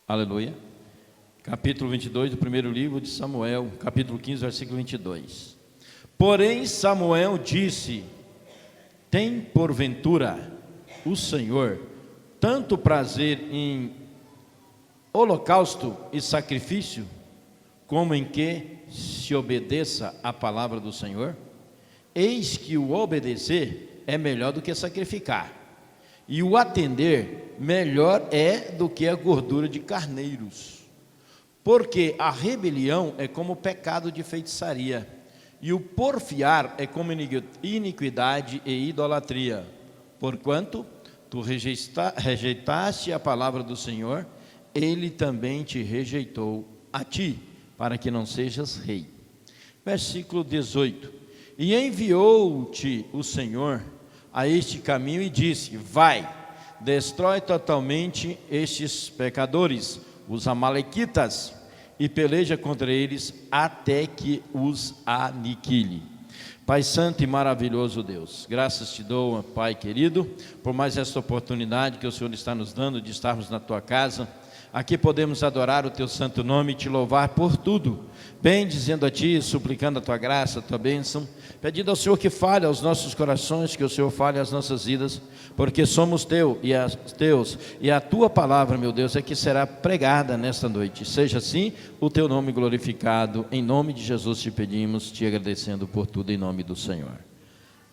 Aleluia. Capítulo 22 do primeiro livro de Samuel, capítulo 15, versículo 22. Porém Samuel disse: tem porventura o Senhor tanto prazer em holocausto e sacrifício, como em que se obedeça à palavra do Senhor? Eis que o obedecer é melhor do que sacrificar, e o atender melhor é do que a gordura de carneiros. Porque a rebelião é como pecado de feitiçaria, e o porfiar é como iniquidade e idolatria. Porquanto tu rejeitaste a palavra do Senhor, Ele também te rejeitou a ti, para que não sejas rei. Versículo 18. E enviou-te o Senhor a este caminho e disse: vai, destrói totalmente estes pecadores, os amalequitas, e peleja contra eles até que os aniquile. Pai santo e maravilhoso Deus, graças te dou, Pai querido, por mais esta oportunidade que o Senhor está nos dando de estarmos na tua casa. Aqui podemos adorar o teu santo nome e te louvar por tudo, bem dizendo a ti, suplicando a tua graça, a tua bênção, pedindo ao Senhor que fale aos nossos corações, que o Senhor fale às nossas vidas, porque somos teus, e a tua palavra, meu Deus, é que será pregada nesta noite. Seja assim o teu nome glorificado, em nome de Jesus te pedimos, te agradecendo por tudo, em nome do Senhor.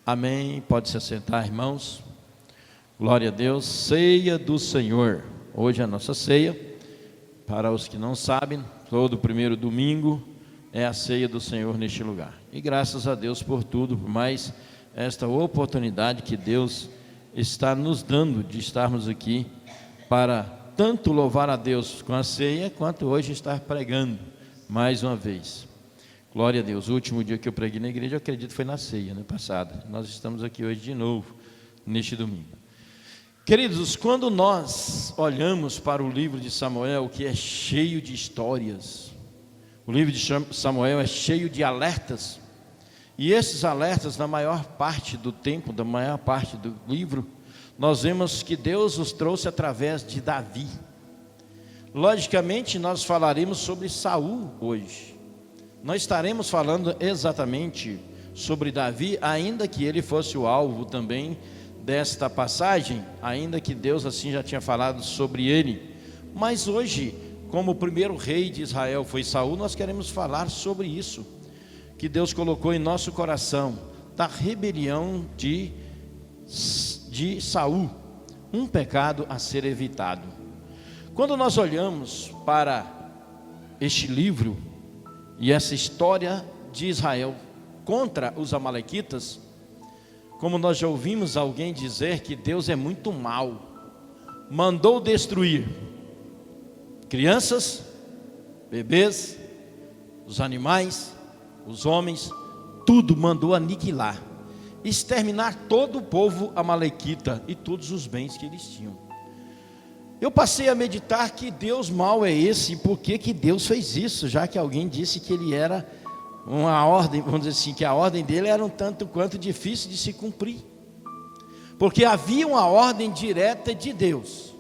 Amém. Pode se assentar, irmãos. Glória a Deus. Ceia do Senhor. Hoje é a nossa ceia. Para os que não sabem, todo primeiro domingo é a ceia do Senhor neste lugar. E graças a Deus por tudo, por mais esta oportunidade que Deus está nos dando de estarmos aqui para tanto louvar a Deus com a ceia, quanto hoje estar pregando mais uma vez. Glória a Deus. O último dia que eu preguei na igreja, eu acredito, foi na ceia, passada. Nós estamos aqui hoje de novo, neste domingo. Queridos, quando nós olhamos para o livro de Samuel, que é cheio de histórias, o livro de Samuel é cheio de alertas, e esses alertas, na maior parte do tempo, da maior parte do livro, nós vemos que Deus os trouxe através de Davi. Logicamente, nós falaremos sobre Saul hoje. Nós estaremos falando exatamente sobre Davi, ainda que ele fosse o alvo também desta passagem, ainda que Deus assim já tinha falado sobre ele. Mas hoje, como o primeiro rei de Israel foi Saul, nós queremos falar sobre isso, que Deus colocou em nosso coração, da rebelião de Saul, um pecado a ser evitado. Quando nós olhamos para este livro e essa história de Israel contra os amalequitas, como nós já ouvimos alguém dizer que Deus é muito mau, mandou destruir crianças, bebês, os animais, os homens, tudo mandou aniquilar, exterminar todo o povo amalequita e todos os bens que eles tinham. Eu passei a meditar que Deus mau é esse, e por que Deus fez isso, já que alguém disse que ele era uma ordem, vamos dizer assim, que a ordem dele era um tanto quanto difícil de se cumprir, porque havia uma ordem direta de Deus,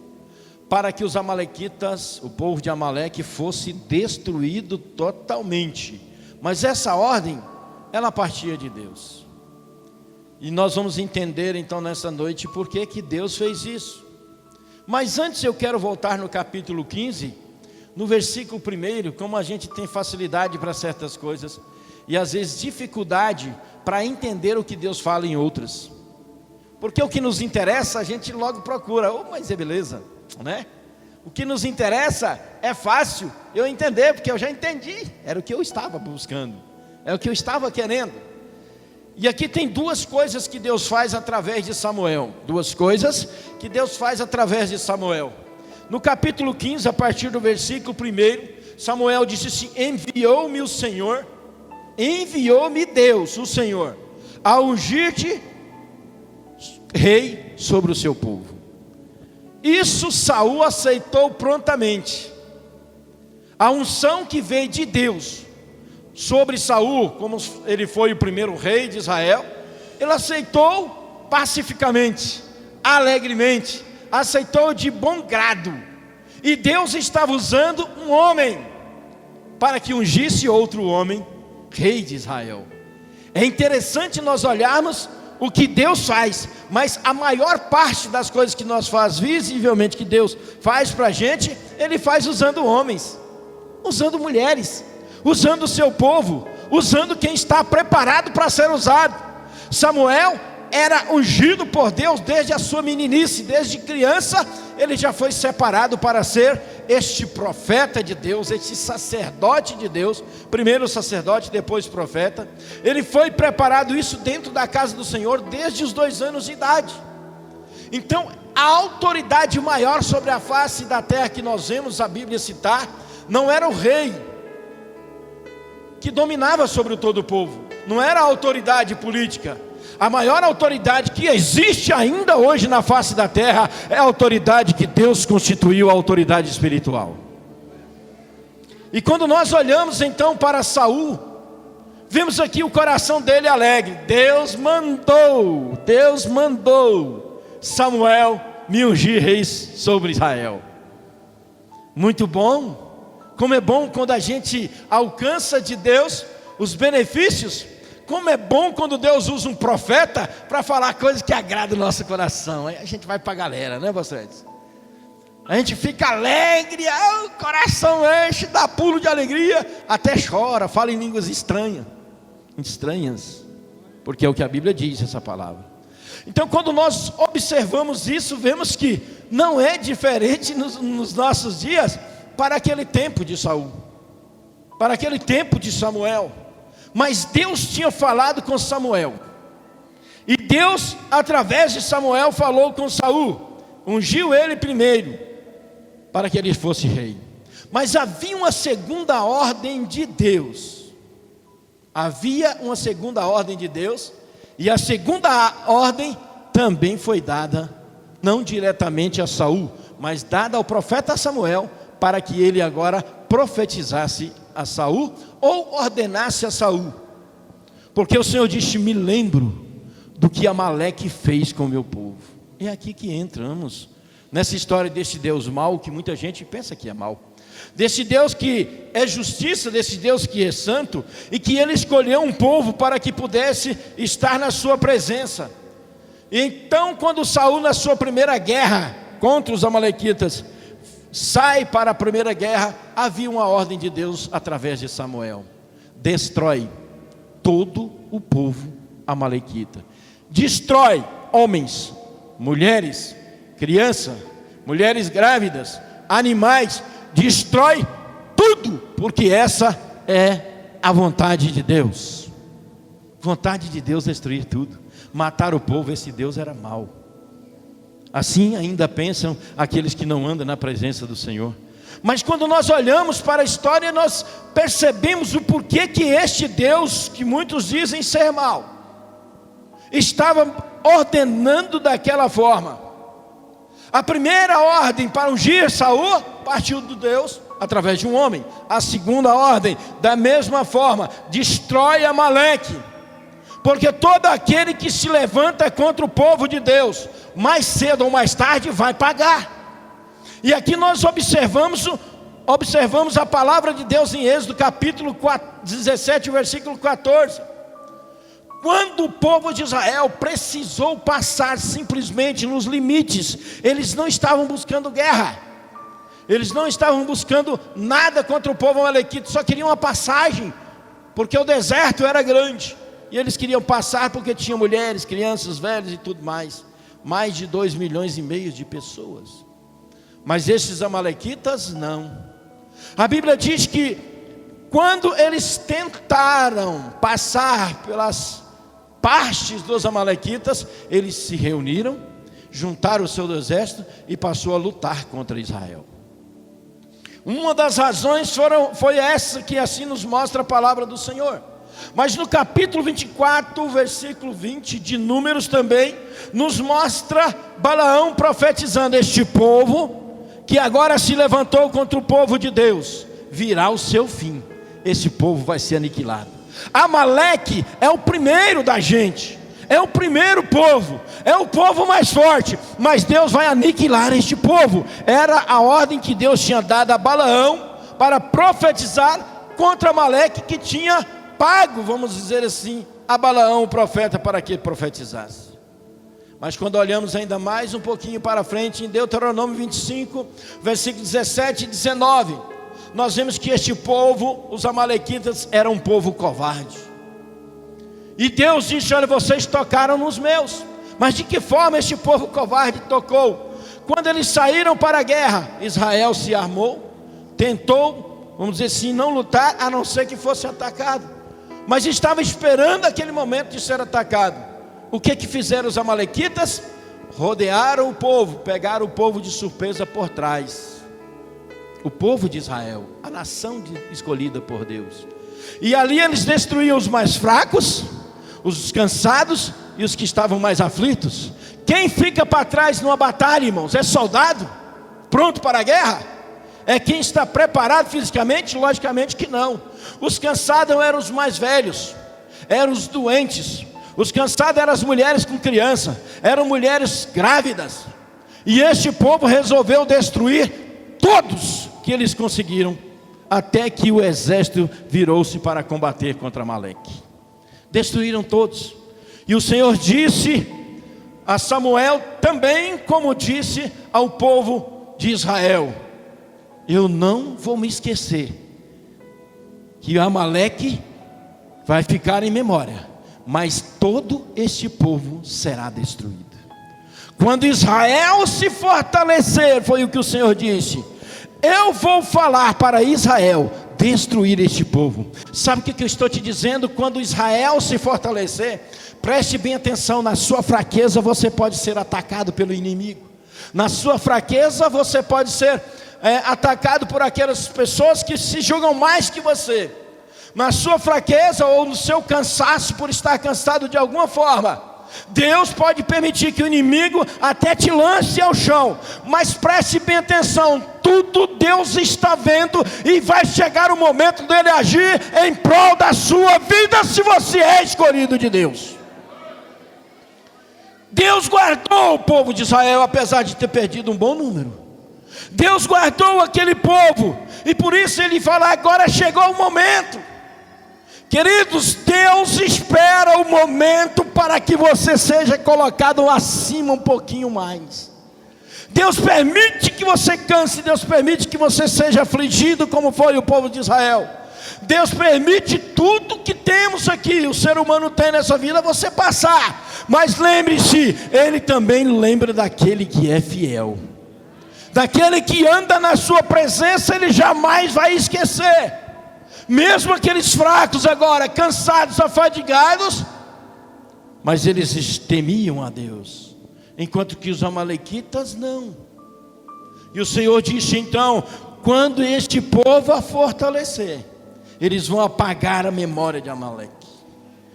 para que os amalequitas, o povo de Amaleque, fosse destruído totalmente, mas essa ordem, ela partia de Deus, e nós vamos entender então nessa noite, por que Deus fez isso. Mas antes eu quero voltar no capítulo 15, no versículo 1, como a gente tem facilidade para certas coisas, e às vezes dificuldade para entender o que Deus fala em outras, porque o que nos interessa a gente logo procura, mas é beleza, né? O que nos interessa é fácil eu entender, porque eu já entendi, era o que eu estava buscando, é o que eu estava querendo. E aqui tem duas coisas que Deus faz através de Samuel, No capítulo 15, a partir do versículo 1, Samuel disse assim: enviou-me o Senhor, enviou-me Deus, o Senhor, a ungir-te rei sobre o seu povo. Isso Saul aceitou prontamente. A unção que veio de Deus sobre Saul, como ele foi o primeiro rei de Israel, ele aceitou pacificamente, alegremente, aceitou de bom grado. E Deus estava usando um homem para que ungisse outro homem, rei de Israel. É interessante nós olharmos o que Deus faz, mas a maior parte das coisas que nós faz, visivelmente que Deus faz para a gente, Ele faz usando homens, usando mulheres, usando o seu povo, usando quem está preparado para ser usado. Samuel era ungido por Deus desde a sua meninice, desde criança ele já foi separado para ser este profeta de Deus, este sacerdote de Deus, primeiro sacerdote, depois profeta. Ele foi preparado isso dentro da casa do Senhor desde os 2 anos de idade. Então a autoridade maior sobre a face da terra que nós vemos a Bíblia citar, não era o rei que dominava sobre todo o povo, não era a autoridade política. A maior autoridade que existe ainda hoje na face da terra é a autoridade que Deus constituiu, a autoridade espiritual. E quando nós olhamos então para Saul, vemos aqui o coração dele alegre. Deus mandou Samuel me ungir rei sobre Israel. Muito bom. Como é bom quando a gente alcança de Deus os benefícios. Como é bom quando Deus usa um profeta para falar coisas que agradam o nosso coração. Aí a gente vai para a galera, né, vocês? A gente fica alegre, o coração enche, dá pulo de alegria, até chora, fala em línguas estranhas, porque é o que a Bíblia diz, essa palavra. Então quando nós observamos isso, vemos que não é diferente nos nossos dias para aquele tempo de Saul, para aquele tempo de Samuel. Mas Deus tinha falado com Samuel, e Deus através de Samuel falou com Saul, ungiu ele primeiro para que ele fosse rei. Mas havia uma segunda ordem de Deus, e a segunda ordem também foi dada, não diretamente a Saul, mas dada ao profeta Samuel, para que ele agora profetizasse a Saul, ou ordenasse a Saul, porque o Senhor disse: me lembro do que Amaleque fez com o meu povo. É aqui que entramos, nessa história desse Deus mau, que muita gente pensa que é mau, desse Deus que é justiça, desse Deus que é santo, e que ele escolheu um povo para que pudesse estar na sua presença. E então quando Saul, na sua primeira guerra contra os amalequitas, sai para a primeira guerra, havia uma ordem de Deus através de Samuel: destrói todo o povo amalequita, destrói homens, mulheres, crianças, mulheres grávidas, animais, destrói tudo, porque essa é a vontade de Deus. Vontade de Deus destruir tudo, matar o povo. Esse Deus era mau. Assim ainda pensam aqueles que não andam na presença do Senhor. Mas quando nós olhamos para a história, nós percebemos o porquê que este Deus, que muitos dizem ser mau, estava ordenando daquela forma. A primeira ordem para ungir Saul partiu de Deus através de um homem. A segunda ordem, da mesma forma, destrói Amaleque, porque todo aquele que se levanta contra o povo de Deus, mais cedo ou mais tarde vai pagar. E aqui nós observamos a palavra de Deus em Êxodo capítulo 17, versículo 14. Quando o povo de Israel precisou passar simplesmente nos limites, eles não estavam buscando guerra, eles não estavam buscando nada contra o povo amalequita, só queriam uma passagem, porque o deserto era grande, e eles queriam passar porque tinham mulheres, crianças, velhos e tudo mais. Mais de 2,5 milhões de pessoas. Mas esses amalequitas não. A Bíblia diz que quando eles tentaram passar pelas partes dos amalequitas, eles se reuniram, juntaram o seu exército e passou a lutar contra Israel. Uma das razões foi essa, que assim nos mostra a palavra do Senhor. Mas no capítulo 24, versículo 20 de Números também, nos mostra Balaão profetizando: este povo que agora se levantou contra o povo de Deus, virá o seu fim, esse povo vai ser aniquilado. Amaleque é o primeiro da gente, é o primeiro povo, é o povo mais forte, mas Deus vai aniquilar este povo. Era a ordem que Deus tinha dado a Balaão para profetizar contra Amaleque, que tinha pago, vamos dizer assim, a Balaão, o profeta, para que profetizasse. Mas quando olhamos ainda mais um pouquinho para frente, em Deuteronômio 25, versículos 17 e 19, nós vemos que este povo, os amalequitas, era um povo covarde. E Deus disse: olha, vocês tocaram nos meus. Mas de que forma este povo covarde tocou? Quando eles saíram para a guerra, Israel se armou, tentou, vamos dizer assim, não lutar, a não ser que fosse atacado, mas estava esperando aquele momento de ser atacado. O que fizeram os amalequitas? Rodearam o povo, pegaram o povo de surpresa por trás. O povo de Israel, a nação escolhida por Deus. E ali eles destruíam os mais fracos, os cansados e os que estavam mais aflitos. Quem fica para trás numa batalha, irmãos, é soldado pronto para a guerra? É quem está preparado fisicamente? Logicamente que não. Os cansados eram os mais velhos, eram os doentes. Os cansados eram as mulheres com criança, eram mulheres grávidas. E este povo resolveu destruir todos que eles conseguiram, até que o exército virou-se para combater contra Amaleque. Destruíram todos. E o Senhor disse a Samuel também, como disse ao povo de Israel: eu não vou me esquecer que Amaleque vai ficar em memória, mas todo este povo será destruído. Quando Israel se fortalecer, foi o que o Senhor disse, eu vou falar para Israel destruir este povo. Sabe o que eu estou te dizendo? Quando Israel se fortalecer, preste bem atenção, na sua fraqueza você pode ser atacado pelo inimigo. Na sua fraqueza você pode ser atacado por aquelas pessoas que se julgam mais que você. Na sua fraqueza ou no seu cansaço, por estar cansado de alguma forma, Deus pode permitir que o inimigo até te lance ao chão. Mas preste bem atenção, tudo Deus está vendo, e vai chegar o momento dele agir em prol da sua vida, se você é escolhido de Deus. Deus guardou o povo de Israel, apesar de ter perdido um bom número. Deus guardou aquele povo, e por isso ele fala: agora chegou o momento. Queridos, Deus espera o momento para que você seja colocado acima um pouquinho mais. Deus permite que você canse, Deus permite que você seja afligido, como foi o povo de Israel. Deus permite tudo que temos aqui, o ser humano tem nessa vida, você passar. Mas lembre-se, Ele também lembra daquele que é fiel. Daquele que anda na sua presença, Ele jamais vai esquecer. Mesmo aqueles fracos agora, cansados, afadigados, mas eles temiam a Deus, enquanto que os amalequitas não. E o Senhor disse então: quando este povo a fortalecer, eles vão apagar a memória de Amaleque,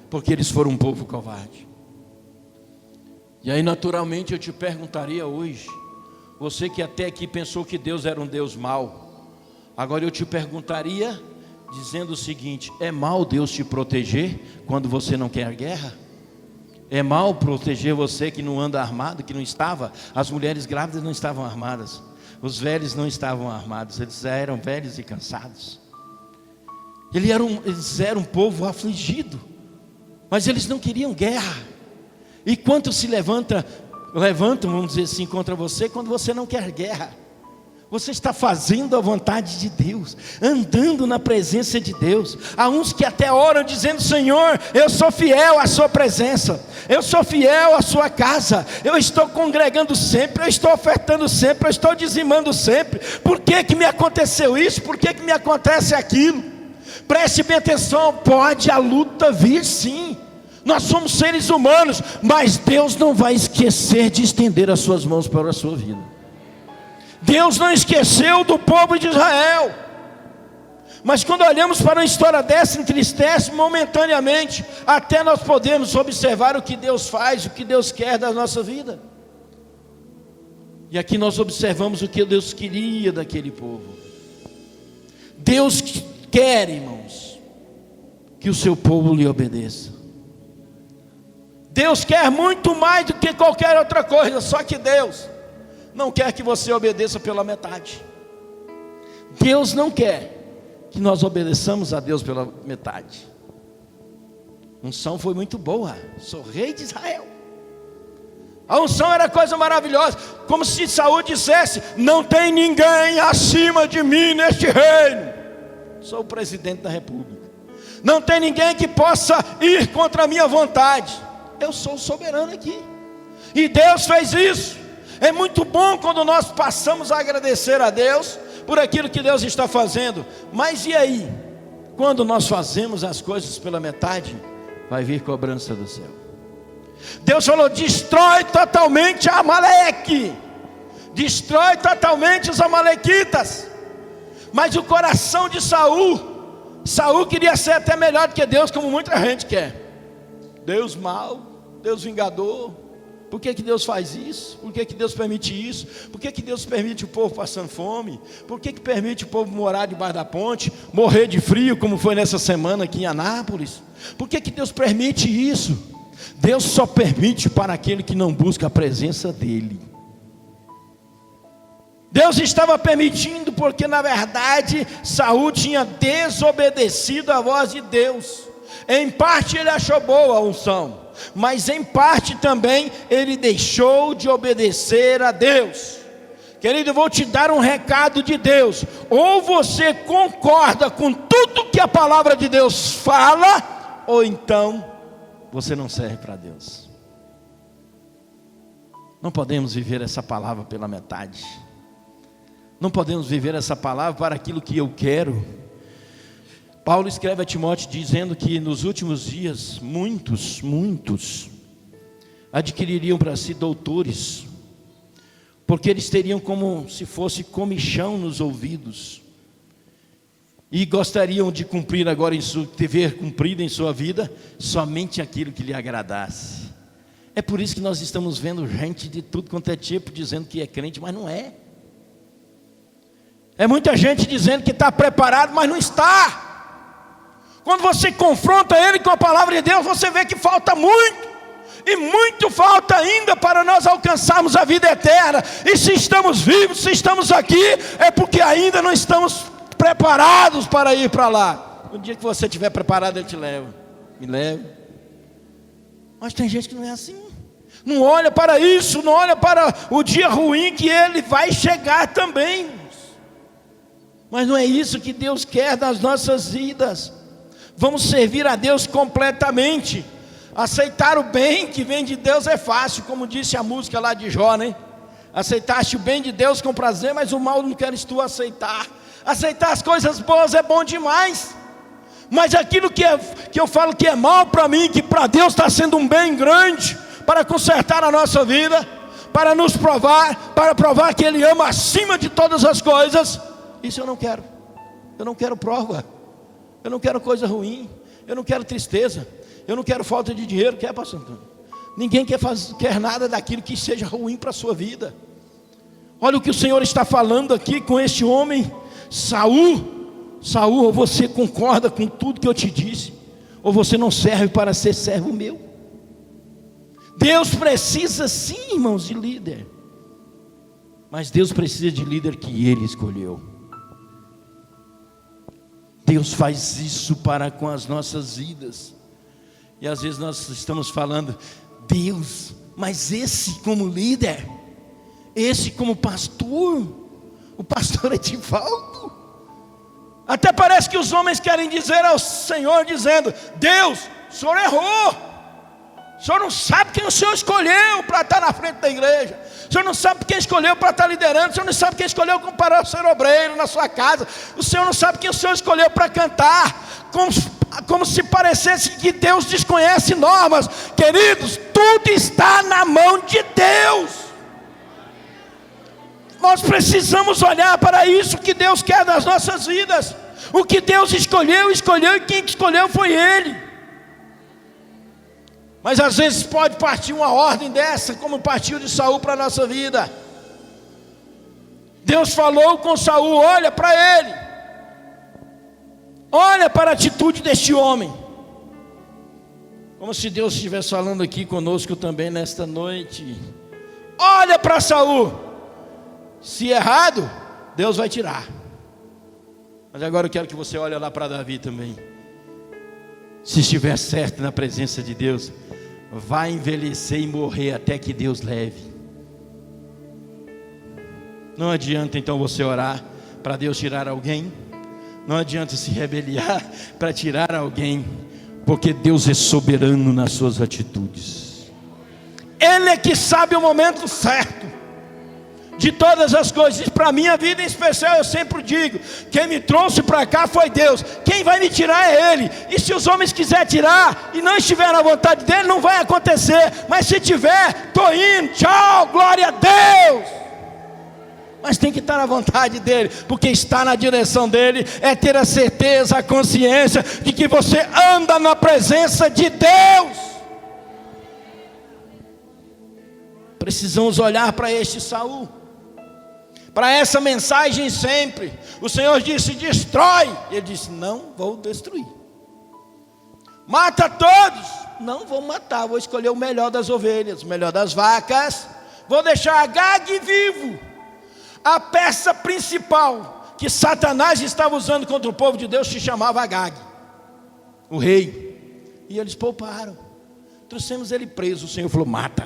porque eles foram um povo covarde. E aí naturalmente eu te perguntaria hoje, você que até aqui pensou que Deus era um Deus mau, agora eu te perguntaria, dizendo o seguinte: é mal Deus te proteger quando você não quer guerra? É mal proteger você que não anda armado, que não estava? As mulheres grávidas não estavam armadas, os velhos não estavam armados, eles eram velhos e cansados. Eles eram um povo afligido, mas eles não queriam guerra. E quanto se levantam, vamos dizer assim, contra você, quando você não quer guerra? Você está fazendo a vontade de Deus, andando na presença de Deus. Há uns que até oram dizendo: Senhor, eu sou fiel à sua presença, eu sou fiel à sua casa, eu estou congregando sempre, eu estou ofertando sempre, eu estou dizimando sempre. Por que que me aconteceu isso? Por que que me acontece aquilo? Preste bem atenção, pode a luta vir sim. Nós somos seres humanos, mas Deus não vai esquecer de estender as suas mãos para a sua vida. Deus não esqueceu do povo de Israel. Mas quando olhamos para uma história dessa, entristece momentaneamente, até nós podemos observar o que Deus faz, o que Deus quer da nossa vida. E aqui nós observamos o que Deus queria daquele povo. Deus quer, irmãos, que o seu povo lhe obedeça. Deus quer muito mais do que qualquer outra coisa, só que Deus não quer que você obedeça pela metade. Deus não quer que nós obedeçamos a Deus pela metade. A unção foi muito boa, sou rei de Israel. A unção era coisa maravilhosa, como se Saul dissesse: não tem ninguém acima de mim neste reino. Sou o presidente da república, não tem ninguém que possa ir contra a minha vontade. Eu sou o soberano aqui. E Deus fez isso. É muito bom quando nós passamos a agradecer a Deus por aquilo que Deus está fazendo. Mas e aí? Quando nós fazemos as coisas pela metade, vai vir cobrança do céu. Deus falou: destrói totalmente Amaleque, destrói totalmente os amalequitas. Mas o coração de Saul queria ser até melhor do que Deus, como muita gente quer. Deus mau, Deus vingador. Por que Deus faz isso? Por que Deus permite isso? Por que Deus permite o povo passando fome? Por que permite o povo morar debaixo da ponte, morrer de frio, como foi nessa semana aqui em Anápolis? Por que Deus permite isso? Deus só permite para aquele que não busca a presença dEle. Deus estava permitindo porque na verdade Saul tinha desobedecido a voz de Deus. Em parte ele achou boa a unção, mas em parte também ele deixou de obedecer a Deus. Querido, eu vou te dar um recado de Deus: ou você concorda com tudo que a palavra de Deus fala, ou então você não serve para Deus. Não podemos viver essa palavra pela metade. Não podemos viver essa palavra para aquilo que eu quero. Paulo escreve a Timóteo dizendo que nos últimos dias muitos adquiririam para si doutores, porque eles teriam como se fosse comichão nos ouvidos, e gostariam de cumprir agora ter cumprido em sua vida somente aquilo que lhe agradasse. É por isso que nós estamos vendo gente de tudo quanto é tipo dizendo que é crente, mas não é. É muita gente dizendo que está preparado, mas não está. Quando você confronta ele com a palavra de Deus, você vê que falta muito, e muito falta ainda para nós alcançarmos a vida eterna. E se estamos vivos, se estamos aqui, é porque ainda não estamos preparados para ir para lá. No dia que você estiver preparado, Ele te leva, me leva. Mas tem gente que não é assim, não olha para isso, não olha para o dia ruim que ele vai chegar também. Mas não é isso que Deus quer das nossas vidas. Vamos servir a Deus completamente. Aceitar o bem que vem de Deus é fácil, como disse a música lá de Jó, né? Aceitaste o bem de Deus com prazer, mas o mal não queres tu aceitar. Aceitar as coisas boas é bom demais, mas aquilo que eu falo que é mal para mim, que para Deus está sendo um bem grande, para consertar a nossa vida, para nos provar, para provar que Ele ama acima de todas as coisas, isso eu não quero. Eu não quero prova, eu não quero coisa ruim, eu não quero tristeza, eu não quero falta de dinheiro. Quer, pastor Antônio? Ninguém quer nada daquilo que seja ruim para a sua vida. Olha o que o Senhor está falando aqui com este homem, Saul, ou você concorda com tudo que eu te disse, ou você não serve para ser servo meu. Deus precisa sim, irmãos, de líder, mas Deus precisa de líder que Ele escolheu. Deus faz isso para com as nossas vidas. E às vezes nós estamos falando: Deus, mas esse como líder, esse como pastor, o pastor Edivaldo. Até parece que os homens querem dizer ao Senhor, dizendo: Deus, o Senhor errou, o Senhor não sabe quem o Senhor escolheu para estar na frente da igreja, o Senhor não sabe quem escolheu para estar liderando, o Senhor não sabe quem escolheu para ser obreiro na sua casa, o Senhor não sabe quem o Senhor escolheu para cantar, como se parecesse que Deus desconhece normas. Queridos, tudo está na mão de Deus. Nós precisamos olhar para isso que Deus quer das nossas vidas. O que Deus escolheu, e quem escolheu foi Ele. Mas às vezes pode partir uma ordem dessa, como partiu de Saul para a nossa vida. Deus falou com Saul: olha para ele, olha para a atitude deste homem. Como se Deus estivesse falando aqui conosco também nesta noite. Olha para Saul. Se errado, Deus vai tirar. Mas agora eu quero que você olhe lá para Davi também. Se estiver certo na presença de Deus, vai envelhecer e morrer até que Deus leve. Não adianta então você orar para Deus tirar alguém. Não adianta se rebeliar para tirar alguém, porque Deus é soberano nas suas atitudes. Ele é que sabe o momento certo de todas as coisas. Para a minha vida em especial, eu sempre digo: quem me trouxe para cá foi Deus, quem vai me tirar é Ele. E se os homens quiserem tirar e não estiver na vontade dEle, não vai acontecer. Mas se tiver, estou indo, tchau, glória a Deus. Mas tem que estar na vontade dEle, porque estar na direção dEle é ter a certeza, a consciência de que você anda na presença de Deus. Precisamos olhar para este Saul, para essa mensagem sempre. O Senhor disse: destrói. Ele disse: não vou destruir. Mata todos. Não vou matar, vou escolher o melhor das ovelhas, o melhor das vacas. Vou deixar Agag vivo. A peça principal que Satanás estava usando contra o povo de Deus se chamava Agag, o rei. E eles pouparam. Trouxemos ele preso. O Senhor falou: mata.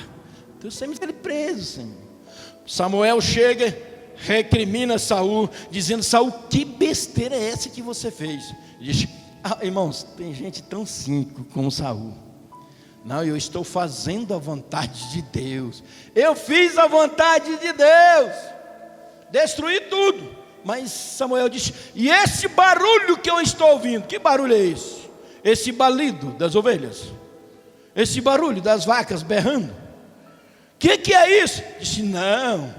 Trouxemos ele preso, Senhor. Samuel chega, recrimina Saul, dizendo: Saul, que besteira é essa que você fez? Ele diz: irmãos, tem gente tão cínico como Saul. Não, eu estou fazendo a vontade de Deus. Eu fiz a vontade de Deus. Destruí tudo. Mas Samuel disse: e esse barulho que eu estou ouvindo, que barulho é esse? Esse balido das ovelhas, esse barulho das vacas berrando, que é isso? Disse: não.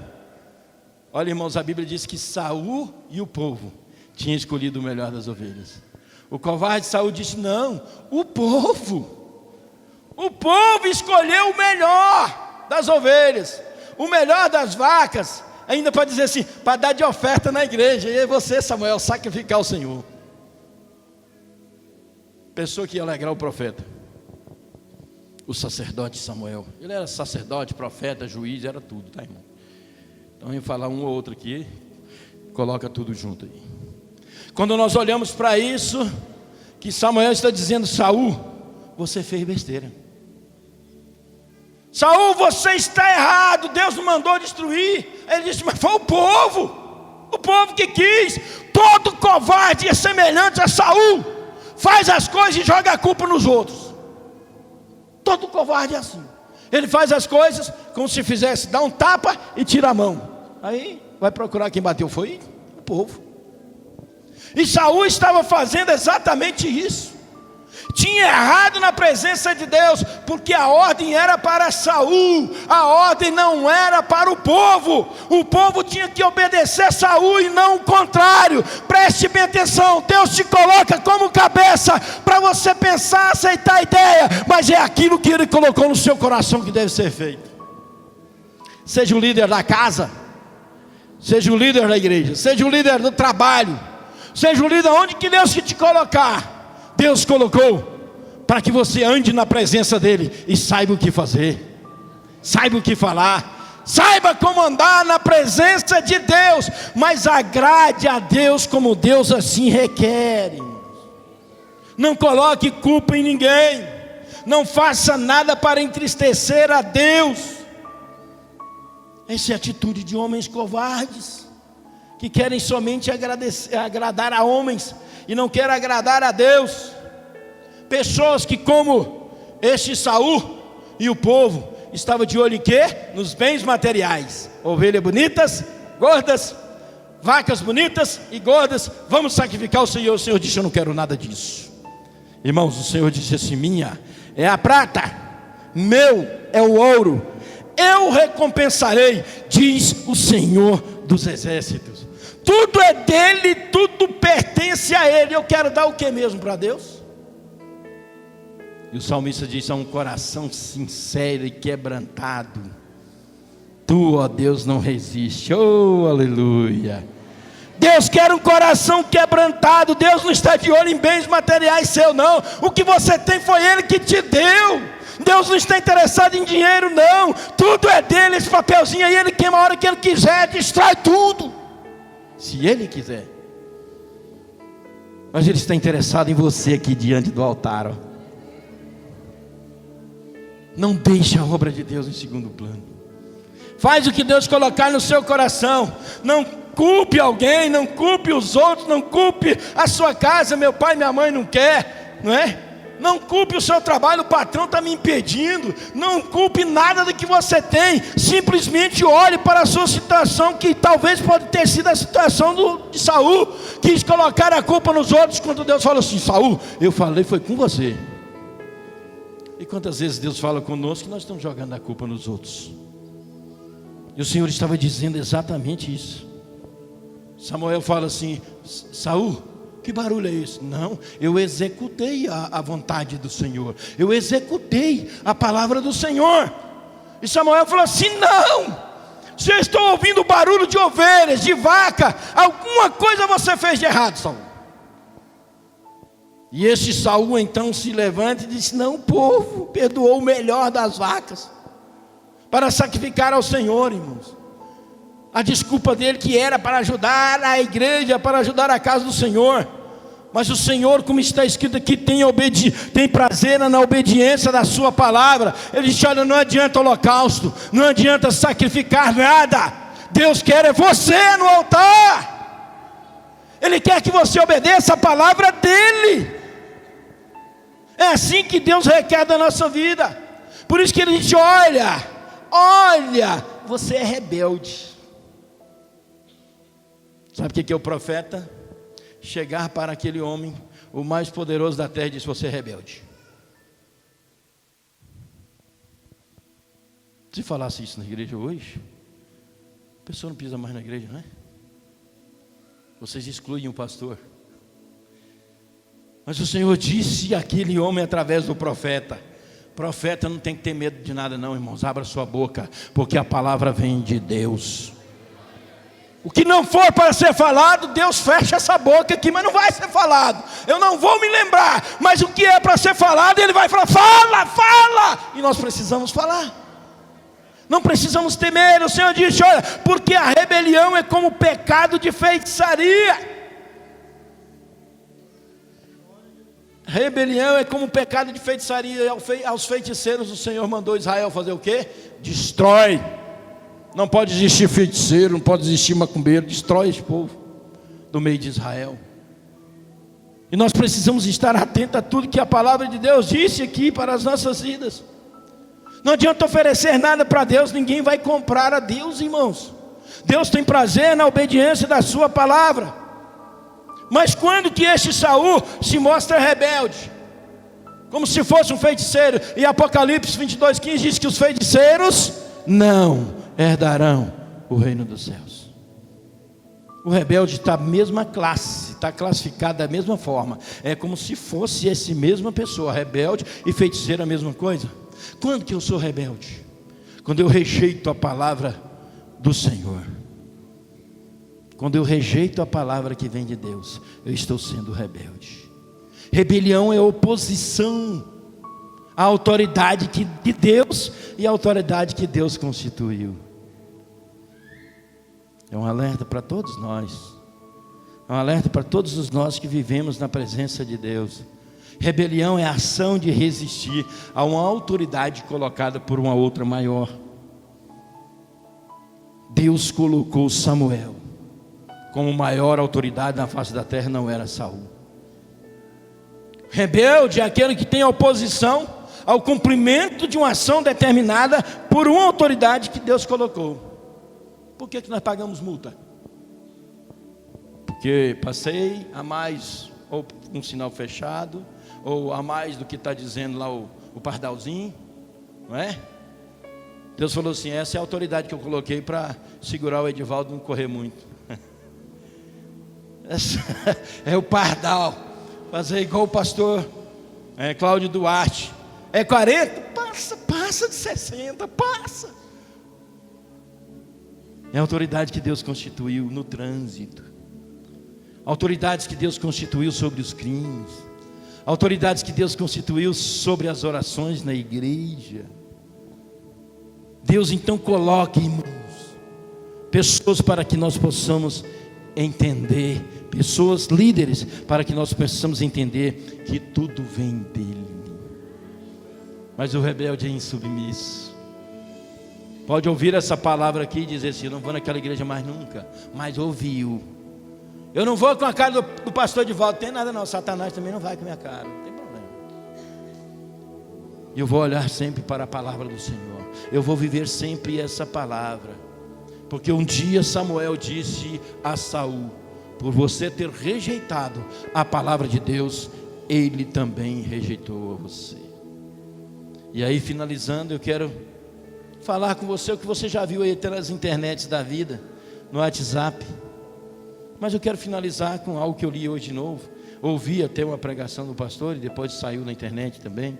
Olha, irmãos, a Bíblia diz que Saul e o povo tinham escolhido o melhor das ovelhas. O covarde Saul disse: não, o povo escolheu o melhor das ovelhas, o melhor das vacas. Ainda para dizer assim, para dar de oferta na igreja. E aí você, Samuel, sacrificar o Senhor. Pensou que ia alegrar o profeta, o sacerdote Samuel. Ele era sacerdote, profeta, juiz, era tudo, tá, irmão? Então eu vou falar um ou outro aqui, coloca tudo junto aí. Quando nós olhamos para isso, que Samuel está dizendo: Saul, você fez besteira. Saul, você está errado, Deus não mandou destruir. Ele disse: mas foi o povo que quis. Todo covarde é semelhante a Saul, faz as coisas e joga a culpa nos outros. Todo covarde é assim. Ele faz as coisas como se fizesse, dá um tapa e tira a mão. Aí vai procurar quem bateu, foi o povo. E Saul estava fazendo exatamente isso. Tinha errado na presença de Deus, porque a ordem era para Saul, a ordem não era para o povo. O povo tinha que obedecer a Saul e não o contrário. Preste bem atenção, Deus te coloca como cabeça para você pensar, aceitar a ideia, mas é aquilo que Ele colocou no seu coração que deve ser feito. Seja o líder da casa, seja o líder da igreja, seja o líder do trabalho, seja o líder onde que Deus que te colocar. Deus colocou para que você ande na presença dEle e saiba o que fazer, saiba o que falar, saiba como andar na presença de Deus, mas agrade a Deus como Deus assim requer. Não coloque culpa em ninguém, não faça nada para entristecer a Deus. Essa é a atitude de homens covardes, que querem somente agradar a homens e não querem agradar a Deus. Pessoas que, como este Saul e o povo, estavam de olho em quê? Nos bens materiais. Ovelhas bonitas, gordas, vacas bonitas e gordas, vamos sacrificar o Senhor. O Senhor disse: eu não quero nada disso. Irmãos, o Senhor disse assim: minha é a prata, meu é o ouro, eu recompensarei, diz o Senhor dos exércitos. Tudo é dele, tudo pertence a ele. Eu quero dar o que mesmo para Deus? E o salmista diz: a um coração sincero e quebrantado, tu, ó Deus, não resiste. Oh, aleluia. Deus quer um coração quebrantado. Deus não está de olho em bens materiais seus, não. O que você tem foi Ele que te deu. Deus não está interessado em dinheiro, não. Tudo é dele, esse papelzinho aí Ele queima a hora que Ele quiser, destrói tudo, se Ele quiser. Mas Ele está interessado em você aqui diante do altar, ó. Não deixe a obra de Deus em segundo plano. Faz o que Deus colocar no seu coração. Não culpe alguém, não culpe os outros, não culpe a sua casa. Meu pai e minha mãe não quer, não é? Não culpe o seu trabalho, o patrão está me impedindo. Não culpe nada do que você tem. Simplesmente olhe para a sua situação, que talvez pode ter sido a situação de Saul. Quis colocar a culpa nos outros, quando Deus falou assim: Saul, eu falei foi com você. E quantas vezes Deus fala conosco que nós estamos jogando a culpa nos outros? E o Senhor estava dizendo exatamente isso. Samuel fala assim: Saul, que barulho é esse? Não, eu executei a vontade do Senhor. Eu executei a palavra do Senhor. E Samuel falou assim: não, se eu estou ouvindo barulho de ovelhas, de vaca, alguma coisa você fez de errado, Saul. E esse Saul então se levanta e disse: não, o povo perdoou o melhor das vacas para sacrificar ao Senhor, irmãos. A desculpa dele que era para ajudar a igreja, para ajudar a casa do Senhor. Mas o Senhor, como está escrito aqui, tem prazer na obediência da sua palavra. Ele disse: olha, não adianta holocausto, não adianta sacrificar nada. Deus quer é você no altar. Ele quer que você obedeça a palavra dele. É assim que Deus requer da nossa vida. Por isso que Ele diz: olha, você é rebelde. Sabe o que é o profeta? Chegar para aquele homem, o mais poderoso da terra, e diz: você é rebelde. Se falasse isso na igreja hoje, a pessoa não pisa mais na igreja, não é? Vocês excluem o pastor. Mas o Senhor disse àquele homem através do profeta: profeta não tem que ter medo de nada não, irmãos. Abra sua boca, porque a palavra vem de Deus. O que não for para ser falado, Deus fecha essa boca aqui, mas não vai ser falado. Eu não vou me lembrar, mas o que é para ser falado, Ele vai falar: fala. E nós precisamos falar. Não precisamos temer. O Senhor disse: olha, porque a rebelião é como o pecado de feitiçaria. Rebelião é como um pecado de feitiçaria. Aos feiticeiros o Senhor mandou Israel fazer o quê? Destrói. Não pode existir feiticeiro, não pode existir macumbeiro. Destrói esse povo do meio de Israel. E nós precisamos estar atentos a tudo que a palavra de Deus disse aqui para as nossas vidas. Não adianta oferecer nada para Deus, ninguém vai comprar a Deus, irmãos. Deus tem prazer na obediência da sua palavra. Mas quando que este Saul se mostra rebelde? Como se fosse um feiticeiro. E Apocalipse 22:15 diz que os feiticeiros não herdarão o reino dos céus. O rebelde está na mesma classe, está classificado da mesma forma. É como se fosse essa mesma pessoa, rebelde e feiticeiro, a mesma coisa. Quando que eu sou rebelde? Quando eu rejeito a palavra do Senhor. Quando eu rejeito a palavra que vem de Deus, eu estou sendo rebelde. Rebelião é oposição à autoridade de Deus e à autoridade que Deus constituiu. É um alerta para todos nós. É um alerta para todos os nós que vivemos na presença de Deus. Rebelião é a ação de resistir a uma autoridade colocada por uma outra maior. Deus colocou Samuel como maior autoridade na face da terra, não era Saul. Rebelde é aquele que tem oposição ao cumprimento de uma ação determinada por uma autoridade que Deus colocou. Por que nós pagamos multa? Porque passei a mais, ou um sinal fechado, ou a mais do que está dizendo lá o pardalzinho, não é? Deus falou assim: essa é a autoridade que eu coloquei para segurar o Edivaldo não correr muito. Essa é o pardal. Fazer igual o pastor Cláudio Duarte. É 40? Passa de 60, passa. É a autoridade que Deus constituiu no trânsito. autoridades que Deus constituiu sobre os crimes, autoridades que Deus constituiu sobre as orações na igreja. Deus então coloca, irmãos, pessoas para que nós possamos entender, pessoas líderes para que nós possamos entender que tudo vem dele. Mas o rebelde é insubmisso. Pode ouvir essa palavra aqui e dizer assim: eu não vou naquela igreja mais nunca. Mas ouviu. Eu não vou com a cara do pastor de volta. Não tem nada não, Satanás também não vai com a minha cara, não tem problema. Eu vou olhar sempre para a palavra do Senhor. Eu vou viver sempre essa palavra. Porque um dia Samuel disse a Saul: por você ter rejeitado a palavra de Deus, ele também rejeitou você. E aí, finalizando, eu quero falar com você o que você já viu aí nas internets da vida, no WhatsApp. Mas eu quero finalizar com algo que eu li hoje de novo. Ouvi até uma pregação do pastor e depois saiu na internet também.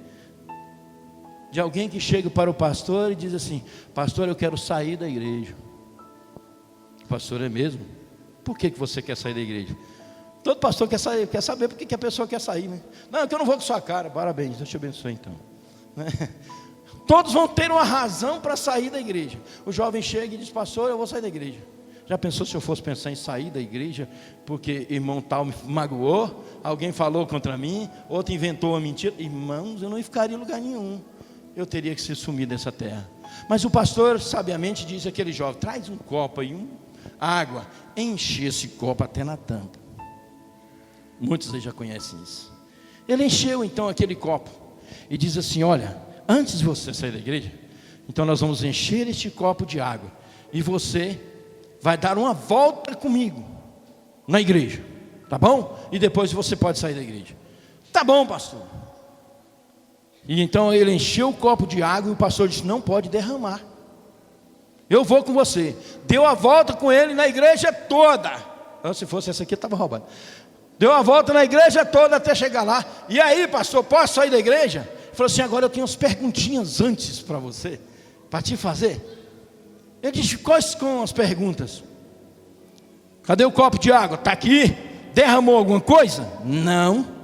De alguém que chega para o pastor e diz assim: pastor, eu quero sair da igreja. Pastor, é mesmo? Por que você quer sair da igreja? Todo pastor quer saber por que a pessoa quer sair, né? Não, é que eu não vou com sua cara. Parabéns, Deus te abençoe então. Todos vão ter uma razão para sair da igreja. O jovem chega e diz: pastor, eu vou sair da igreja. Já pensou se eu fosse pensar em sair da igreja porque irmão tal me magoou, alguém falou contra mim, outro inventou uma mentira? Irmãos, eu não ficaria em lugar nenhum. Eu teria que se sumir dessa terra. Mas o pastor sabiamente diz àquele jovem: traz um copo aí, água, enche esse copo até na tampa. Muitos aí já conhecem isso. Ele encheu então aquele copo e diz assim: olha, antes de você sair da igreja, então nós vamos encher este copo de água e você vai dar uma volta comigo na igreja, tá bom? E depois você pode sair da igreja. Tá bom, pastor. E então ele encheu o copo de água e o pastor disse: não pode derramar, eu vou com você. Deu a volta com ele na igreja toda. Se fosse essa aqui, estava roubado. Deu a volta na igreja toda até chegar lá. E aí, pastor, posso sair da igreja? Ele falou assim: agora eu tenho umas perguntinhas antes para você, para te fazer. Ele disse: quais são as perguntas? Cadê o copo de água? Está aqui. Derramou alguma coisa? Não.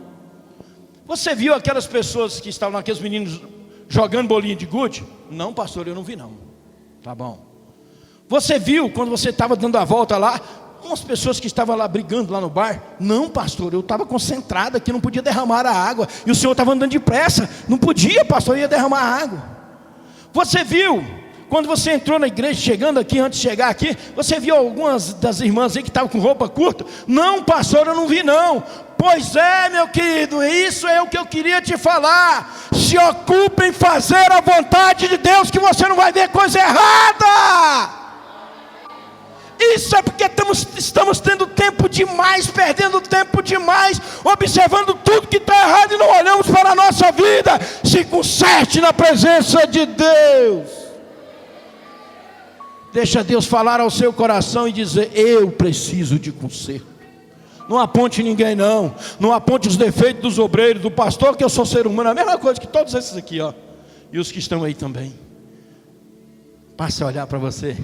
Você viu aquelas pessoas que estavam, aqueles meninos jogando bolinha de gude? Não, pastor, eu não vi não. Tá bom. Você viu quando você estava dando a volta lá, umas pessoas que estavam lá brigando lá no bar? Não, pastor, eu estava concentrado aqui, não podia derramar a água. E o senhor estava andando depressa. Não podia, pastor, eu ia derramar a água. Você viu quando você entrou na igreja, chegando aqui, antes de chegar aqui, você viu algumas das irmãs aí que estavam com roupa curta? Não, pastor, eu não vi não. Pois é, meu querido, isso é o que eu queria te falar. Se ocupe em fazer a vontade de Deus, que você não vai ver coisa errada. Isso é porque estamos tendo tempo demais, perdendo tempo demais, observando tudo que está errado e não olhamos para a nossa vida. Se conserte na presença de Deus. Deixa Deus falar ao seu coração e dizer: eu preciso de conserto. Não aponte ninguém não. Não aponte os defeitos dos obreiros, do pastor, que eu sou ser humano. A mesma coisa que todos esses aqui, ó. E os que estão aí também. Passe a olhar para você.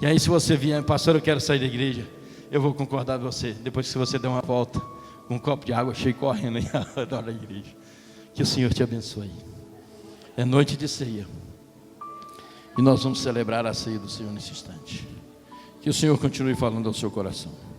E aí, se você vier: pastor, eu quero sair da igreja, eu vou concordar com você. Depois que você der uma volta com um copo de água cheio, correndo aí ao redor da igreja. Que o Senhor te abençoe. É noite de ceia. E nós vamos celebrar a ceia do Senhor nesse instante. Que o Senhor continue falando ao seu coração.